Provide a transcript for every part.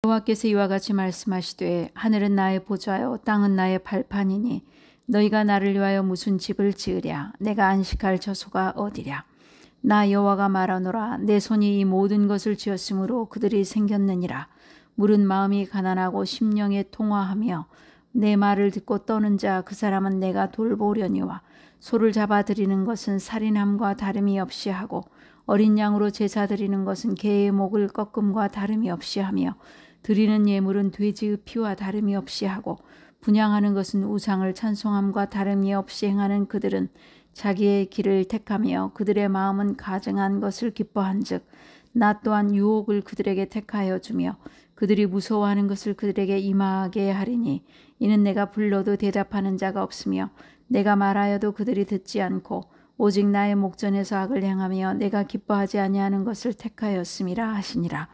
여호와께서 이와 같이 말씀하시되 하늘은 나의 보좌요 땅은 나의 발판이니 너희가 나를 위하여 무슨 집을 지으랴. 내가 안식할 저소가 어디랴. 나 여호와가 말하노라. 내 손이 이 모든 것을 지었으므로 그들이 생겼느니라. 물은 마음이 가난하고 심령에 통화하며 내 말을 듣고 떠는 자 그 사람은 내가 돌보려니와 소를 잡아 드리는 것은 살인함과 다름이 없이 하고 어린 양으로 제사 드리는 것은 개의 목을 꺾음과 다름이 없이 하며 드리는 예물은 돼지의 피와 다름이 없이 하고 분향하는 것은 우상을 찬송함과 다름이 없이 행하는 그들은 자기의 길을 택하며 그들의 마음은 가증한 것을 기뻐한즉 나 또한 유혹을 그들에게 택하여 주며 그들이 무서워하는 것을 그들에게 임하게 하리니 이는 내가 불러도 대답하는 자가 없으며 내가 말하여도 그들이 듣지 않고 오직 나의 목전에서 악을 행하며 내가 기뻐하지 아니하는 것을 택하였음이라 하시니라.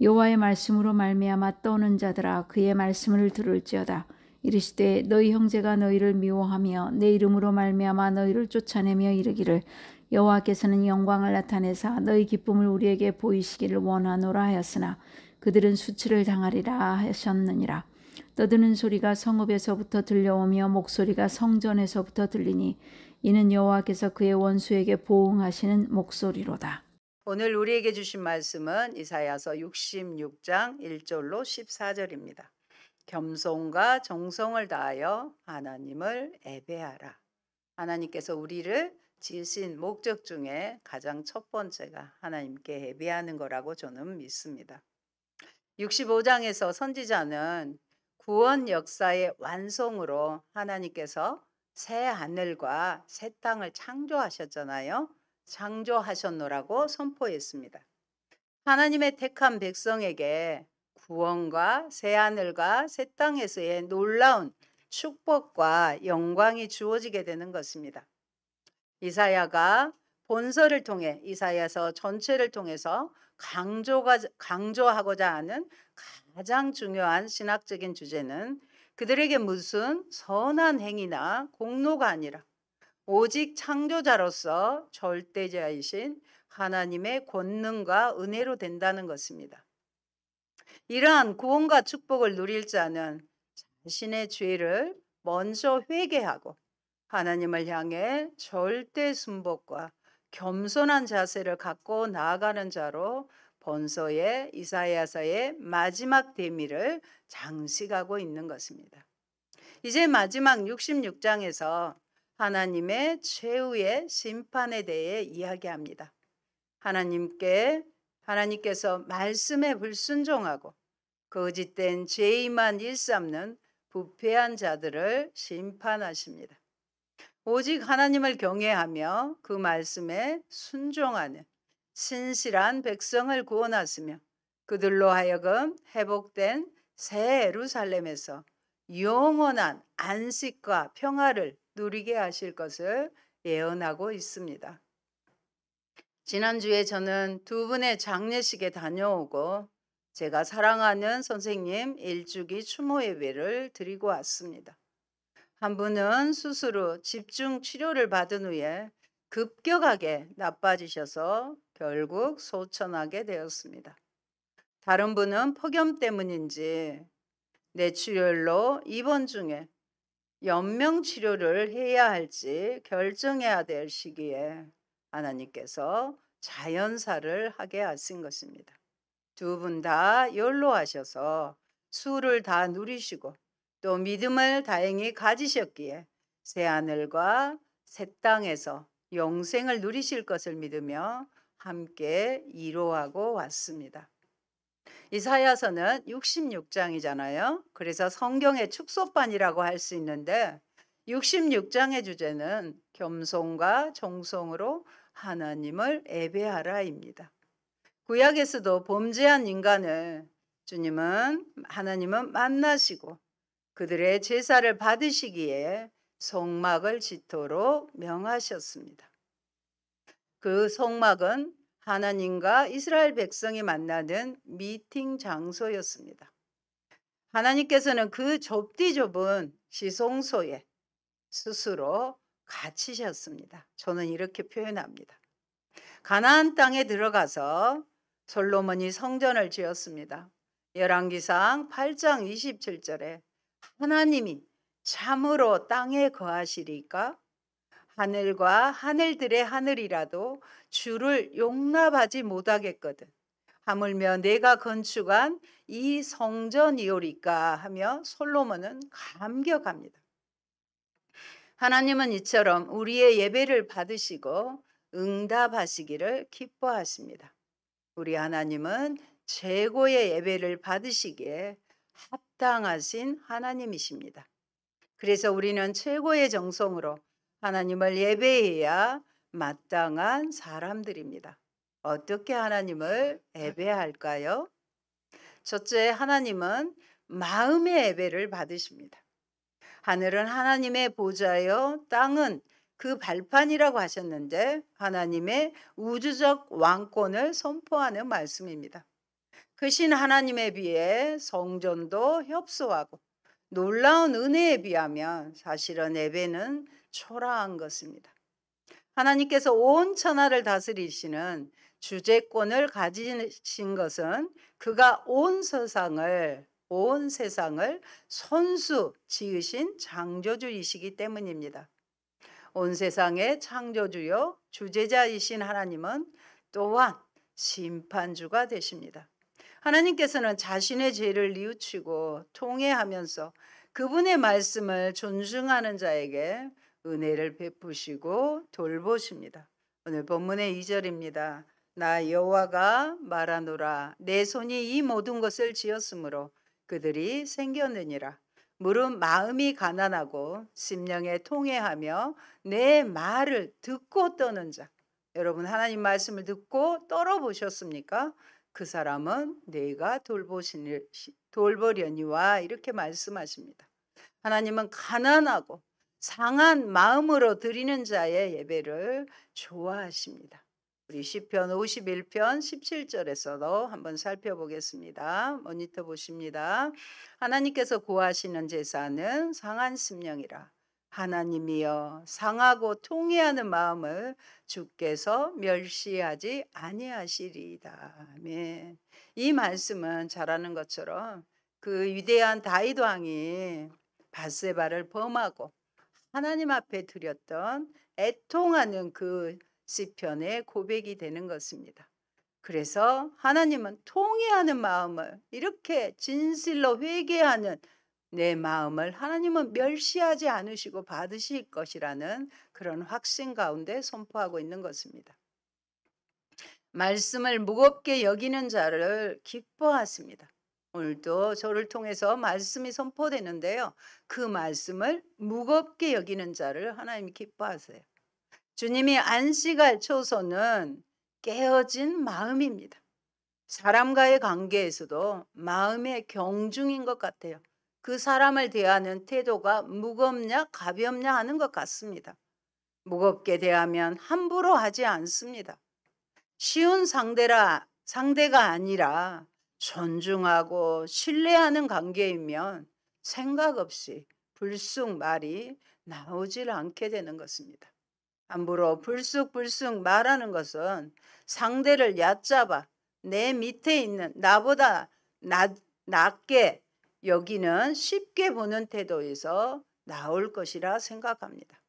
여호와의 말씀으로 말미암아 떠오는 자들아 그의 말씀을 들을지어다. 이르시되 너희 형제가 너희를 미워하며 내 이름으로 말미암아 너희를 쫓아내며 이르기를 여호와께서는 영광을 나타내사 너희 기쁨을 우리에게 보이시기를 원하노라 하였으나 그들은 수치를 당하리라 하셨느니라. 떠드는 소리가 성읍에서부터 들려오며 목소리가 성전에서부터 들리니 이는 여호와께서 그의 원수에게 보응하시는 목소리로다. 오늘 우리에게 주신 말씀은 이사야서 66장 1절로 14절입니다. 겸손과 정성을 다하여 하나님을 예배하라. 하나님께서 우리를 지으신 목적 중에 가장 첫 번째가 하나님께 예배하는 거라고 저는 믿습니다. 65장에서 선지자는 구원 역사의 완성으로 하나님께서 새 하늘과 새 땅을 창조하셨잖아요. 창조하셨노라고 선포했습니다. 하나님의 택한 백성에게 구원과 새하늘과 새 땅에서의 놀라운 축복과 영광이 주어지게 되는 것입니다. 이사야가 본서를 통해 이사야서 전체를 통해서 강조하고자 하는 가장 중요한 신학적인 주제는 그들에게 무슨 선한 행위나 공로가 아니라 오직 창조자로서 절대자이신 하나님의 권능과 은혜로 된다는 것입니다. 이러한 구원과 축복을 누릴 자는 자신의 죄를 먼저 회개하고 하나님을 향해 절대 순복과 겸손한 자세를 갖고 나아가는 자로 본서의 이사야서의 마지막 대미를 장식하고 있는 것입니다. 이제 마지막 66장에서 하나님의 최후의 심판에 대해 이야기합니다. 하나님께서 말씀에 불순종하고 거짓된 죄의만 일삼는 부패한 자들을 심판하십니다. 오직 하나님을 경외하며 그 말씀에 순종하는 신실한 백성을 구원하시며 그들로 하여금 회복된 새 예루살렘에서 영원한 안식과 평화를 누리게 하실 것을 예언하고 있습니다. 지난주에 저는 두 분의 장례식에 다녀오고 제가 사랑하는 선생님 일주기 추모 예배를 드리고 왔습니다. 한 분은 수술 후 집중 치료를 받은 후에 급격하게 나빠지셔서 결국 소천하게 되었습니다. 다른 분은 폭염 때문인지 뇌출혈로 입원 중에 연명 치료를 해야 할지 결정해야 될 시기에 하나님께서 자연사를 하게 하신 것입니다. 두 분 다 연로하셔서 수를 다 누리시고 또 믿음을 다행히 가지셨기에 새하늘과 새 땅에서 영생을 누리실 것을 믿으며 함께 이루어하고 왔습니다. 이사야서는 66장이잖아요. 그래서 성경의 축소판이라고 할 수 있는데 66장의 주제는 겸손과 정성으로 하나님을 예배하라입니다. 구약에서도 범죄한 인간을 하나님은 만나시고 그들의 제사를 받으시기에 성막을 짓도록 명하셨습니다. 그 성막은 하나님과 이스라엘 백성이 만나는 미팅 장소였습니다. 하나님께서는 그 좁디 좁은 지성소에 스스로 갇히셨습니다. 저는 이렇게 표현합니다. 가나안 땅에 들어가서 솔로몬이 성전을 지었습니다. 열왕기상 8장 27절에 하나님이 참으로 땅에 거하시리까? 하늘과 하늘들의 하늘이라도 주를 용납하지 못하겠거든. 하물며 내가 건축한 이 성전이오리까 하며 솔로몬은 감격합니다. 하나님은 이처럼 우리의 예배를 받으시고 응답하시기를 기뻐하십니다. 우리 하나님은 최고의 예배를 받으시기에 합당하신 하나님이십니다. 그래서 우리는 최고의 정성으로 하나님을 예배해야 마땅한 사람들입니다. 어떻게 하나님을 예배할까요? 첫째, 하나님은 마음의 예배를 받으십니다. 하늘은 하나님의 보좌요, 땅은 그 발판이라고 하셨는데 하나님의 우주적 왕권을 선포하는 말씀입니다. 크신 하나님에 비해 성전도 협소하고 놀라운 은혜에 비하면 사실은 예배는 초라한 것입니다. 하나님께서 온 천하를 다스리시는 주재권을 가지신 것은 그가 온 세상을 손수 지으신 창조주이시기 때문입니다. 온 세상의 창조주요 주재자이신 하나님은 또한 심판주가 되십니다. 하나님께서는 자신의 죄를 뉘우치고 통회하면서 그분의 말씀을 존중하는 자에게 은혜를 베푸시고 돌보십니다. 오늘 본문의 2절입니다. 나 여호와가 말하노라 내 손이 이 모든 것을 지었으므로 그들이 생겼느니라. 무릇 마음이 가난하고 심령에 통회하며 내 말을 듣고 떠는 자. 여러분 하나님 말씀을 듣고 떨어보셨습니까? 그 사람은 내가 돌보려니와 이렇게 말씀하십니다. 하나님은 가난하고 상한 마음으로 드리는 자의 예배를 좋아하십니다. 우리 시편 51편 17절에서도 한번 살펴보겠습니다. 모니터 보십니다. 하나님께서 구하시는 제사는 상한 심령이라. 하나님이여 상하고 통회하는 마음을 주께서 멸시하지 아니하시리이다. 아멘. 이 말씀은 잘 아는 것처럼 그 위대한 다윗 왕이 밧세바를 범하고 하나님 앞에 드렸던 애통하는 그 시편의 고백이 되는 것입니다. 그래서 하나님은 통회하는 마음을 이렇게 진실로 회개하는 내 마음을 하나님은 멸시하지 않으시고 받으실 것이라는 그런 확신 가운데 선포하고 있는 것입니다. 말씀을 무겁게 여기는 자를 기뻐하십니다. 오늘도 저를 통해서 말씀이 선포되는데요. 그 말씀을 무겁게 여기는 자를 하나님이 기뻐하세요. 주님이 안식할 초소는 깨어진 마음입니다. 사람과의 관계에서도 마음의 경중인 것 같아요. 그 사람을 대하는 태도가 무겁냐 가볍냐 하는 것 같습니다. 무겁게 대하면 함부로 하지 않습니다. 쉬운 상대가 아니라 존중하고 신뢰하는 관계이면 생각 없이 불쑥 말이 나오질 않게 되는 것입니다. 함부로 불쑥 말하는 것은 상대를 얕잡아 내 밑에 있는 나보다 낮게 여기는 쉽게 보는 태도에서 나올 것이라 생각합니다.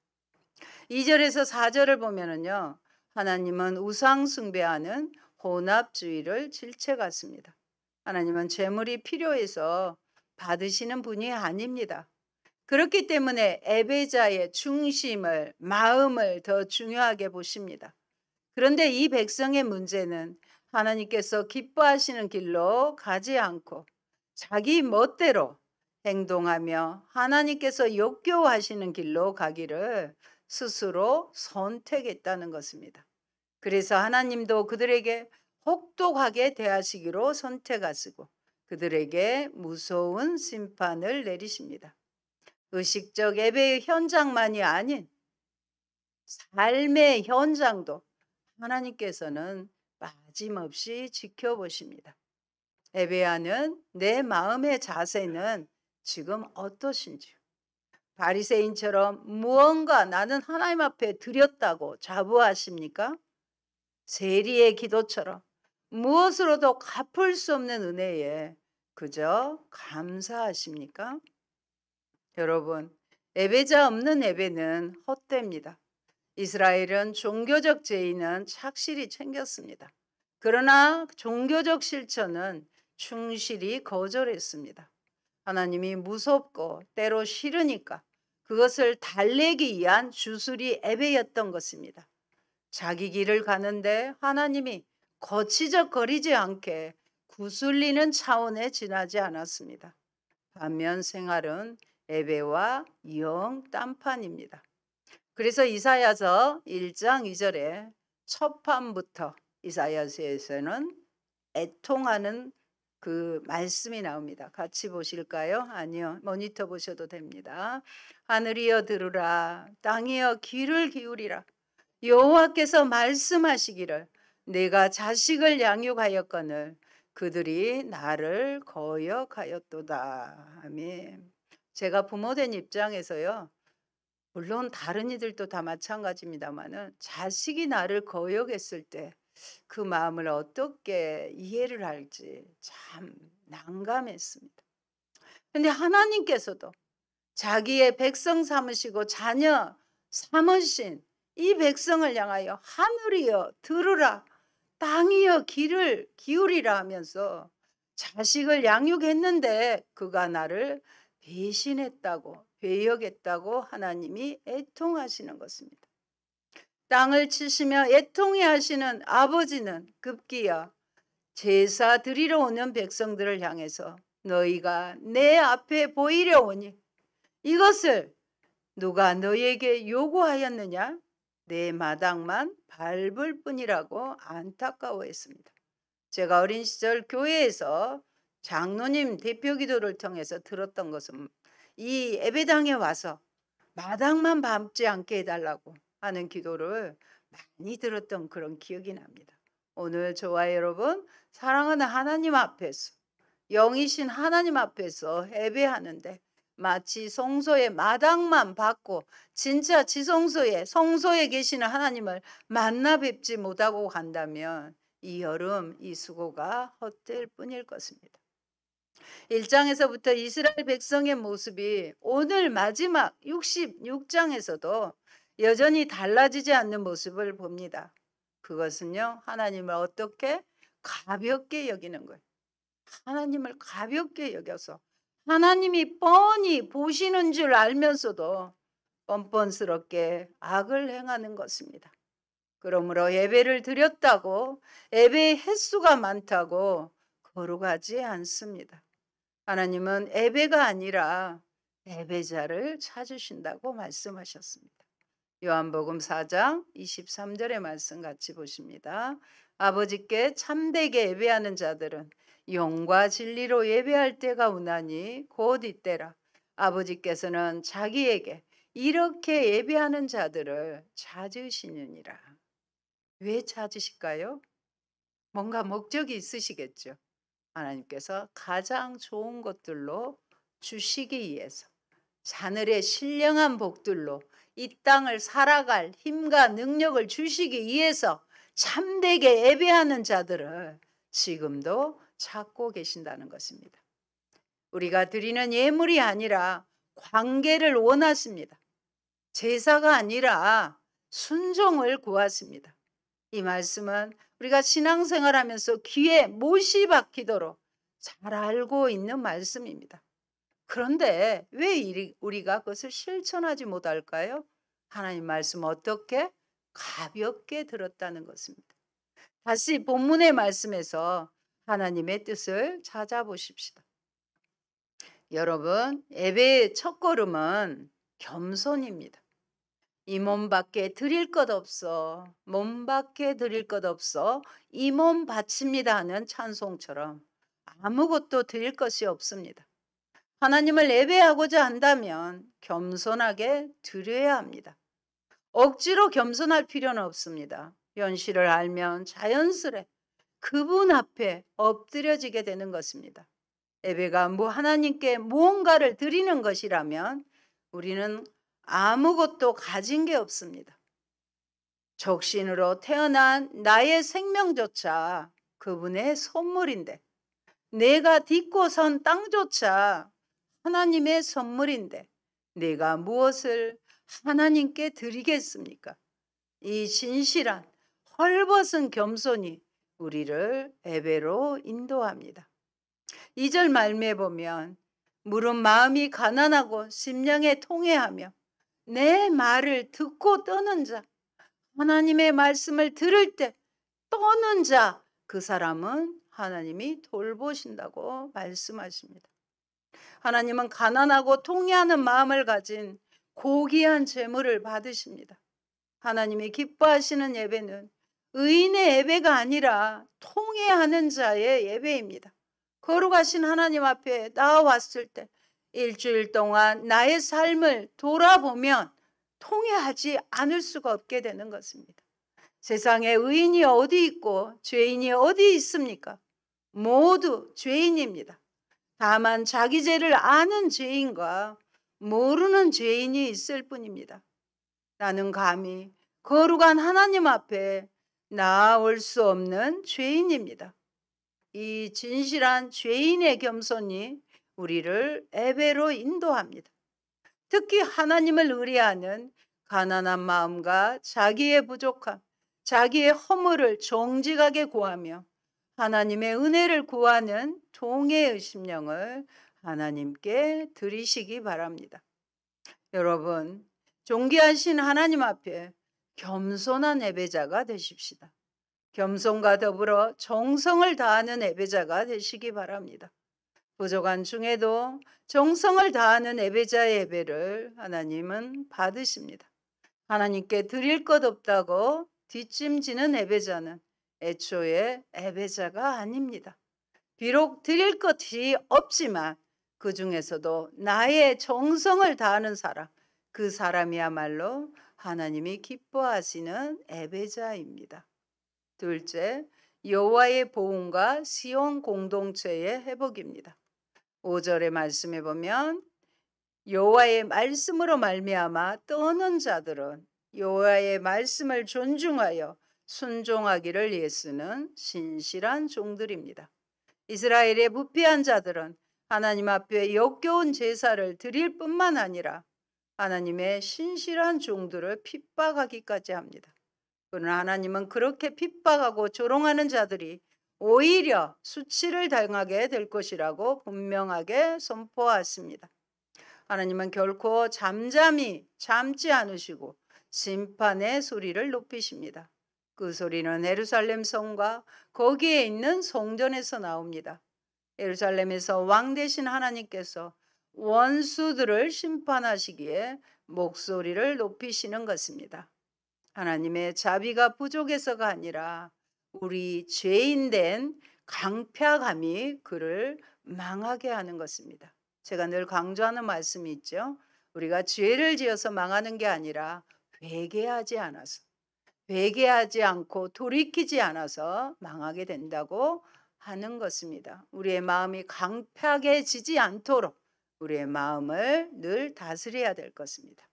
2절에서 4절을 보면은요. 하나님은 우상 숭배하는 혼합주의를 질책하십니다. 하나님은 재물이 필요해서 받으시는 분이 아닙니다. 그렇기 때문에 예배자의 중심을 마음을 더 중요하게 보십니다. 그런데 이 백성의 문제는 하나님께서 기뻐하시는 길로 가지 않고 자기 멋대로 행동하며 하나님께서 역겨워하시는 길로 가기를 스스로 선택했다는 것입니다. 그래서 하나님도 그들에게 혹독하게 대하시기로 선택하시고 그들에게 무서운 심판을 내리십니다. 의식적 예배의 현장만이 아닌 삶의 현장도 하나님께서는 빠짐없이 지켜보십니다. 예배하는 내 마음의 자세는 지금 어떠신지요? 바리새인처럼 무언가 나는 하나님 앞에 드렸다고 자부하십니까? 세리의 기도처럼 무엇으로도 갚을 수 없는 은혜에 그저 감사하십니까? 여러분, 예배자 없는 예배는 헛되입니다. 이스라엘은 종교적 제의는 착실히 챙겼습니다. 그러나 종교적 실천은 충실히 거절했습니다. 하나님이 무섭고 때로 싫으니까 그것을 달래기 위한 주술이 예배였던 것입니다. 자기 길을 가는데 하나님이 거치적거리지 않게 구슬리는 차원에 지나지 않았습니다. 반면 생활은 예배와 영 딴판입니다. 그래서 이사야서 1장 2절에 첫 판부터 이사야서에서는 애통하는 그 말씀이 나옵니다. 같이 보실까요? 아니요. 모니터 보셔도 됩니다. 하늘이여 들으라, 땅이여 귀를 기울이라. 여호와께서 말씀하시기를 내가 자식을 양육하였거늘 그들이 나를 거역하였도다. 아멘. 제가 부모된 입장에서요. 물론 다른 이들도 다 마찬가지입니다만은 자식이 나를 거역했을 때 그 마음을 어떻게 이해를 할지 참 난감했습니다. 근데 하나님께서도 자기의 백성 삼으시고 자녀 삼으신 이 백성을 향하여 하늘이여 들으라, 땅이여 귀를 기울이라 하면서 자식을 양육했는데 그가 나를 배신했다고 배역했다고 하나님이 애통하시는 것입니다. 땅을 치시며 애통해 하시는 아버지는 급기야 제사 드리러 오는 백성들을 향해서 너희가 내 앞에 보이려 오니 이것을 누가 너희에게 요구하였느냐? 내 마당만 밟을 뿐이라고 안타까워했습니다. 제가 어린 시절 교회에서 장로님 대표 기도를 통해서 들었던 것은 이 예배당에 와서 마당만 밟지 않게 해달라고 하는 기도를 많이 들었던 그런 기억이 납니다. 오늘 저와 여러분 사랑하는 하나님 앞에서 영이신 하나님 앞에서 예배하는데 마치 성소의 마당만 받고 진짜 지성소에 성소에 계시는 하나님을 만나 뵙지 못하고 간다면 이 여름 이 수고가 헛될 뿐일 것입니다. 1장에서부터 이스라엘 백성의 모습이 오늘 마지막 66장에서도 여전히 달라지지 않는 모습을 봅니다. 그것은요, 하나님을 어떻게 가볍게 여기는 거예요. 하나님을 가볍게 여겨서 하나님이 뻔히 보시는 줄 알면서도 뻔뻔스럽게 악을 행하는 것입니다. 그러므로 예배를 드렸다고 예배의 횟수가 많다고 거룩하지 않습니다. 하나님은 예배가 아니라 예배자를 찾으신다고 말씀하셨습니다. 요한복음 4장 23절의 말씀 같이 보십니다. 아버지께 참되게 예배하는 자들은 영과 진리로 예배할 때가 오나니 곧 이때라. 아버지께서는 자기에게 이렇게 예배하는 자들을 찾으시느니라. 왜 찾으실까요? 뭔가 목적이 있으시겠죠. 하나님께서 가장 좋은 것들로 주시기 위해서 하늘의 신령한 복들로 이 땅을 살아갈 힘과 능력을 주시기 위해서 참되게 예배하는 자들을 지금도 찾고 계신다는 것입니다. 우리가 드리는 예물이 아니라 관계를 원하십니다. 제사가 아니라 순종을 구하십니다. 이 말씀은 우리가 신앙생활하면서 귀에 못이 박히도록 잘 알고 있는 말씀입니다. 그런데 왜 우리가 그것을 실천하지 못할까요? 하나님 말씀 어떻게? 가볍게 들었다는 것입니다. 다시 본문의 말씀에서 하나님의 뜻을 찾아보십시다. 여러분, 예배의 첫걸음은 겸손입니다. 이 몸밖에 드릴 것 없어, 몸밖에 드릴 것 없어, 이 몸 바칩니다 하는 찬송처럼 아무것도 드릴 것이 없습니다. 하나님을 예배하고자 한다면 겸손하게 드려야 합니다. 억지로 겸손할 필요는 없습니다. 현실을 알면 자연스레 그분 앞에 엎드려지게 되는 것입니다. 예배가 하나님께 무언가를 드리는 것이라면 우리는 아무것도 가진 게 없습니다. 적신으로 태어난 나의 생명조차 그분의 선물인데 내가 딛고 선 땅조차 하나님의 선물인데 내가 무엇을 하나님께 드리겠습니까? 이 진실한 헐벗은 겸손이 우리를 예배로 인도합니다. 2절 말미에 보면 물은 마음이 가난하고 심령에 통회하며 내 말을 듣고 떠는 자, 하나님의 말씀을 들을 때 떠는 자, 그 사람은 하나님이 돌보신다고 말씀하십니다. 하나님은 가난하고 통회하는 마음을 가진 고귀한 재물을 받으십니다. 하나님이 기뻐하시는 예배는 의인의 예배가 아니라 통회하는 자의 예배입니다. 거룩하신 하나님 앞에 나아왔을 때 일주일 동안 나의 삶을 돌아보면 통회하지 않을 수가 없게 되는 것입니다. 세상에 의인이 어디 있고 죄인이 어디 있습니까? 모두 죄인입니다. 다만 자기 죄를 아는 죄인과 모르는 죄인이 있을 뿐입니다. 나는 감히 거룩한 하나님 앞에 나아올 수 없는 죄인입니다. 이 진실한 죄인의 겸손이 우리를 예배로 인도합니다. 특히 하나님을 의뢰하는 가난한 마음과 자기의 부족함, 자기의 허물을 정직하게 구하며 하나님의 은혜를 구하는 통회의 심령을 하나님께 드리시기 바랍니다. 여러분, 존귀하신 하나님 앞에 겸손한 예배자가 되십시다. 겸손과 더불어 정성을 다하는 예배자가 되시기 바랍니다. 부족한 중에도 정성을 다하는 예배자의 예배를 하나님은 받으십니다. 하나님께 드릴 것 없다고 뒷짐지는 예배자는 애초에 예배자가 아닙니다. 비록 드릴 것이 없지만 그 중에서도 나의 정성을 다하는 사람, 그 사람이야말로 하나님이 기뻐하시는 예배자입니다. 둘째, 여호와의 보응과 시온 공동체의 회복입니다. 5절의 말씀에 보면 여호와의 말씀으로 말미암아 떠는 자들은 여호와의 말씀을 존중하여 순종하기를 예쓰는 신실한 종들입니다. 이스라엘의 부패한 자들은 하나님 앞에 역겨운 제사를 드릴 뿐만 아니라 하나님의 신실한 종들을 핍박하기까지 합니다. 그러나 하나님은 그렇게 핍박하고 조롱하는 자들이 오히려 수치를 당하게 될 것이라고 분명하게 선포하십니다. 하나님은 결코 잠잠히 참지 않으시고 심판의 소리를 높이십니다. 그 소리는 예루살렘 성과 거기에 있는 성전에서 나옵니다. 예루살렘에서 왕 되신 하나님께서 원수들을 심판하시기에 목소리를 높이시는 것입니다. 하나님의 자비가 부족해서가 아니라 우리 죄인된 강팍함이 그를 망하게 하는 것입니다. 제가 늘 강조하는 말씀이 있죠. 우리가 죄를 지어서 망하는 게 아니라 회개하지 않고 돌이키지 않아서 망하게 된다고 하는 것입니다. 우리의 마음이 강팍해지지 않도록 우리의 마음을 늘 다스려야 될 것입니다.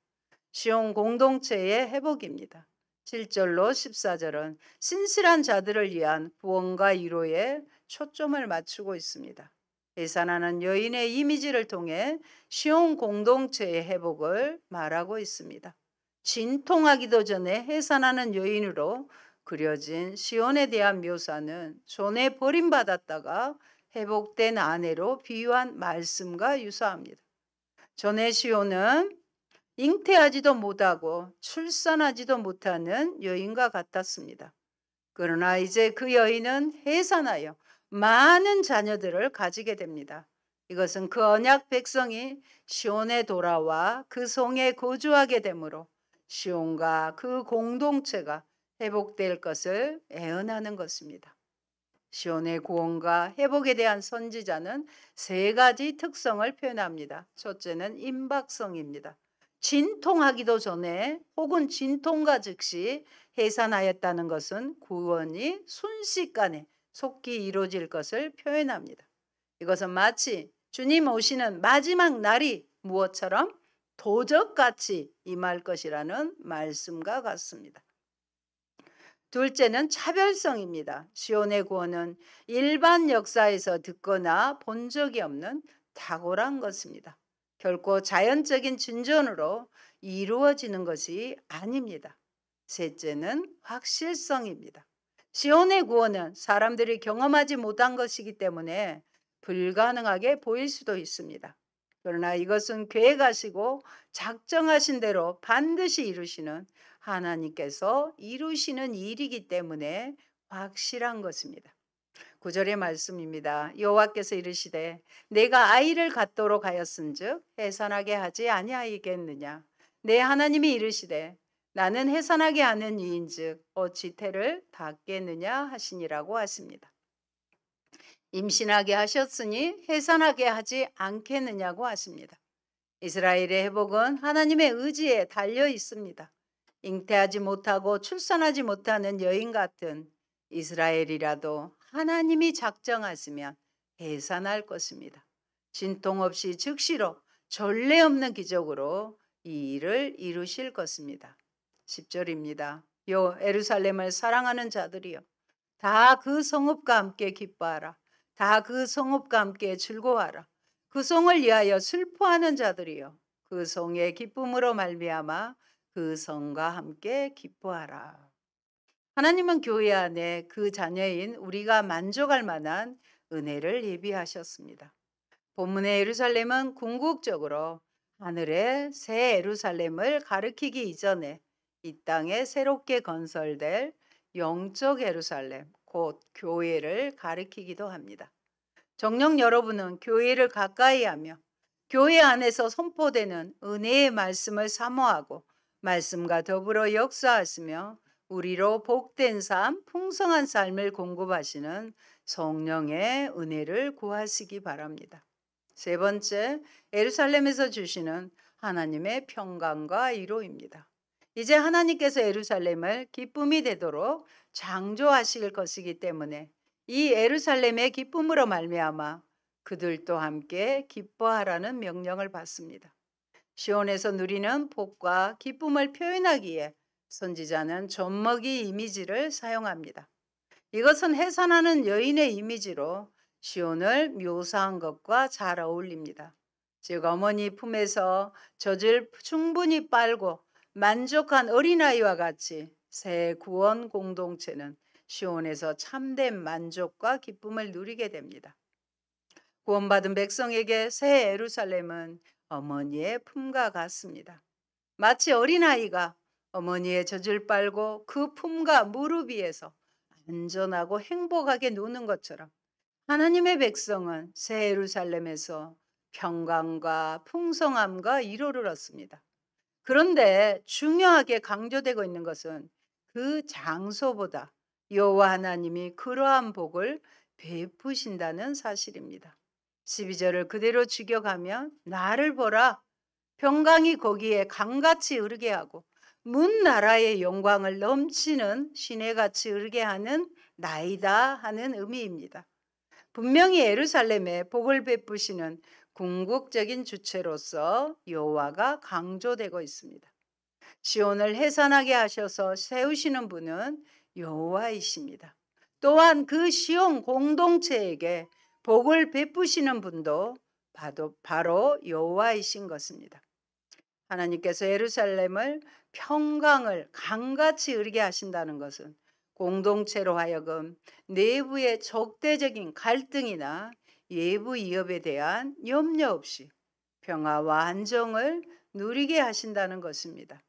시온 공동체의 회복입니다. 7절로 14절은 신실한 자들을 위한 구원과 위로에 초점을 맞추고 있습니다. 해산하는 여인의 이미지를 통해 시온 공동체의 회복을 말하고 있습니다. 진통하기도 전에 해산하는 여인으로 그려진 시온에 대한 묘사는 전에 버림받았다가 회복된 아내로 비유한 말씀과 유사합니다. 전에 시온은 잉태하지도 못하고 출산하지도 못하는 여인과 같았습니다. 그러나 이제 그 여인은 해산하여 많은 자녀들을 가지게 됩니다. 이것은 그 언약 백성이 시온에 돌아와 그 성에 거주하게 되므로 시온과 그 공동체가 회복될 것을 애언하는 것입니다. 시온의 구원과 회복에 대한 선지자는 세 가지 특성을 표현합니다. 첫째는 임박성입니다. 진통하기도 전에 혹은 진통과 즉시 해산하였다는 것은 구원이 순식간에 속히 이루어질 것을 표현합니다. 이것은 마치 주님 오시는 마지막 날이 무엇처럼 도적같이 임할 것이라는 말씀과 같습니다. 둘째는 차별성입니다. 시온의 구원은 일반 역사에서 듣거나 본 적이 없는 탁월한 것입니다. 결코 자연적인 진전으로 이루어지는 것이 아닙니다. 셋째는 확실성입니다. 시온의 구원은 사람들이 경험하지 못한 것이기 때문에 불가능하게 보일 수도 있습니다. 그러나 이것은 계획하시고 작정하신 대로 반드시 이루시는 하나님께서 이루시는 일이기 때문에 확실한 것입니다. 9절의 말씀입니다. 여호와께서 이르시되 내가 아이를 갖도록 하였은즉 해산하게 하지 아니하겠느냐. 내 하나님이 이르시되 나는 해산하게 하는 이인즉 어찌 태를 닫겠느냐 하시니라고 하십니다. 임신하게 하셨으니 해산하게 하지 않겠느냐고 하십니다. 이스라엘의 회복은 하나님의 의지에 달려 있습니다. 잉태하지 못하고 출산하지 못하는 여인 같은 이스라엘이라도 하나님이 작정하시면 해산할 것입니다. 진통 없이 즉시로 전례 없는 기적으로 이 일을 이루실 것입니다. 10절입니다. 요 예루살렘을 사랑하는 자들이여 다 그 성읍과 함께 기뻐하라. 다 그 성읍과 함께 즐거워하라. 그 성을 위하여 슬퍼하는 자들이여 그 성의 기쁨으로 말미암아 그 성과 함께 기뻐하라. 하나님은 교회 안에 그 자녀인 우리가 만족할 만한 은혜를 예비하셨습니다. 본문의 예루살렘은 궁극적으로 하늘의 새 예루살렘을 가리키기 이전에 이 땅에 새롭게 건설될 영적 예루살렘, 곧 교회를 가리키기도 합니다. 정녕 여러분은 교회를 가까이 하며 교회 안에서 선포되는 은혜의 말씀을 사모하고 말씀과 더불어 역사하시며 우리로 복된 삶, 풍성한 삶을 공급하시는 성령의 은혜를 구하시기 바랍니다. 세 번째, 예루살렘에서 주시는 하나님의 평강과 위로입니다. 이제 하나님께서 예루살렘을 기쁨이 되도록 창조하실 것이기 때문에 이 예루살렘의 기쁨으로 말미암아 그들도 함께 기뻐하라는 명령을 받습니다. 시온에서 누리는 복과 기쁨을 표현하기에 선지자는 젖먹이 이미지를 사용합니다. 이것은 해산하는 여인의 이미지로 시온을 묘사한 것과 잘 어울립니다. 즉 어머니 품에서 젖을 충분히 빨고 만족한 어린아이와 같이 새 구원 공동체는 시온에서 참된 만족과 기쁨을 누리게 됩니다. 구원받은 백성에게 새 예루살렘은 어머니의 품과 같습니다. 마치 어린아이가 어머니의 젖을 빨고 그 품과 무릎 위에서 안전하고 행복하게 노는 것처럼 하나님의 백성은 새 예루살렘에서 평강과 풍성함과 위로를 얻습니다. 그런데 중요하게 강조되고 있는 것은 그 장소보다 여호와 하나님이 그러한 복을 베푸신다는 사실입니다. 12절을 그대로 죽여가면 나를 보라 평강이 거기에 강같이 흐르게 하고 문 나라의 영광을 넘치는 시내같이 흐르게 하는 나이다 하는 의미입니다. 분명히 예루살렘에 복을 베푸시는 궁극적인 주체로서 여호와가 강조되고 있습니다. 시온을 해산하게 하셔서 세우시는 분은 여호와이십니다. 또한 그 시온 공동체에게 복을 베푸시는 분도 바로 여호와이신 것입니다. 하나님께서 예루살렘을 평강을 강같이 흐르게 하신다는 것은 공동체로 하여금 내부의 적대적인 갈등이나 외부 위협에 대한 염려 없이 평화와 안정을 누리게 하신다는 것입니다.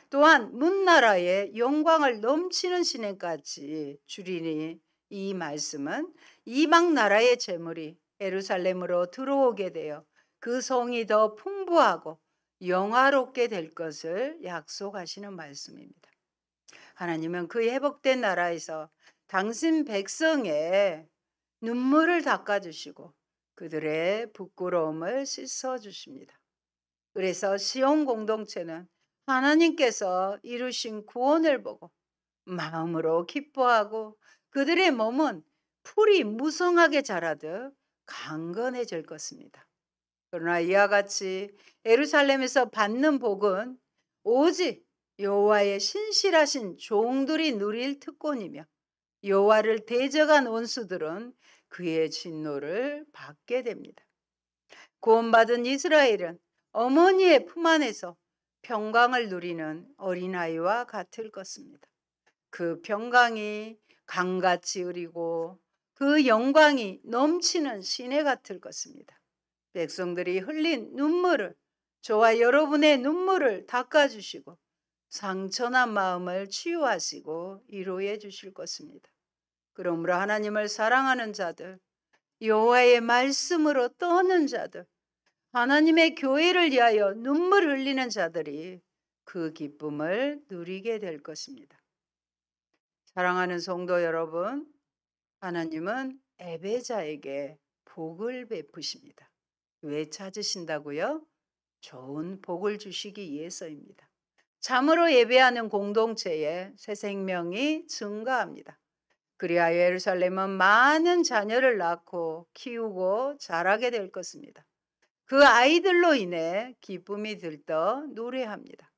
또한 문나라의 영광을 넘치는 시내까지 주리니 이 말씀은 이방 나라의 재물이 예루살렘으로 들어오게 되어 그 성이 더 풍부하고 영화롭게 될 것을 약속하시는 말씀입니다. 하나님은 그 회복된 나라에서 당신 백성의 눈물을 닦아주시고 그들의 부끄러움을 씻어주십니다. 그래서 시온 공동체는 하나님께서 이루신 구원을 보고 마음으로 기뻐하고 그들의 몸은 풀이 무성하게 자라듯 강건해질 것입니다. 그러나 이와 같이 예루살렘에서 받는 복은 오직 여호와의 신실하신 종들이 누릴 특권이며 여호와를 대적한 원수들은 그의 진노를 받게 됩니다. 구원받은 이스라엘은 어머니의 품 안에서 평강을 누리는 어린아이와 같을 것입니다. 그 평강이 강같이 흐리고 그 영광이 넘치는 시내 같을 것입니다. 백성들이 흘린 눈물을, 저와 여러분의 눈물을 닦아주시고 상처난 마음을 치유하시고 위로해 주실 것입니다. 그러므로 하나님을 사랑하는 자들, 여호와의 말씀으로 떠는 자들, 하나님의 교회를 위하여 눈물 흘리는 자들이 그 기쁨을 누리게 될 것입니다. 사랑하는 성도 여러분, 하나님은 예배자에게 복을 베푸십니다. 왜 찾으신다고요? 좋은 복을 주시기 위해서입니다. 참으로 예배하는 공동체에 새 생명이 증가합니다. 그리하여 예루살렘은 많은 자녀를 낳고 키우고 자라게 될 것입니다. 그 아이들로 인해 기쁨이 들떠 노래합니다.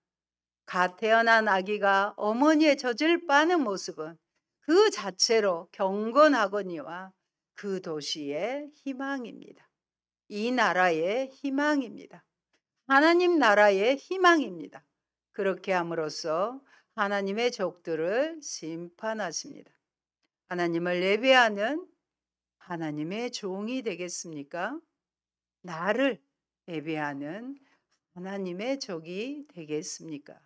갓 태어난 아기가 어머니의 젖을 빠는 모습은 그 자체로 경건하거니와 그 도시의 희망입니다. 이 나라의 희망입니다. 하나님 나라의 희망입니다. 그렇게 함으로써 하나님의 족들을 심판하십니다. 하나님을 예배하는 하나님의 종이 되겠습니까? 나를 예배하는 하나님의 족이 되겠습니까?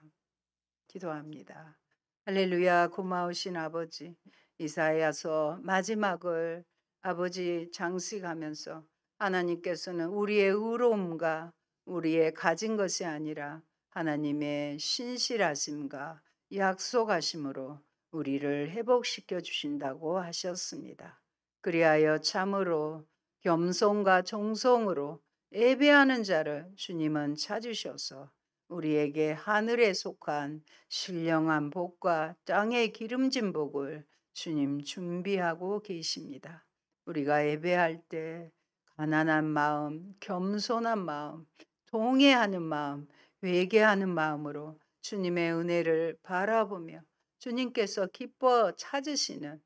기도합니다. 할렐루야. 고마우신 아버지, 이사야서 마지막을 아버지 장식하면서 하나님께서는 우리의 의로움과 우리의 가진 것이 아니라 하나님의 신실하심과 약속하심으로 우리를 회복시켜 주신다고 하셨습니다. 그리하여 참으로 겸손과 정성으로 예배하는 자를 주님은 찾으셔서 우리에게 하늘에 속한 신령한 복과 땅에 기름진 복을 주님 준비하고 계십니다. 우리가 예배할 때 가난한 마음, 겸손한 마음, 동의하는 마음, 회개하는 마음으로 주님의 은혜를 바라보며 주님께서 기뻐 찾으시는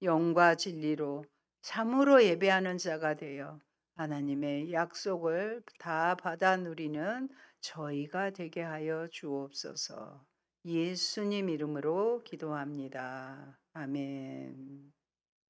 영과 진리로 참으로 예배하는 자가 되어 하나님의 약속을 다 받아 누리는 저희가 되게 하여 주옵소서. 예수님 이름으로 기도합니다. 아멘.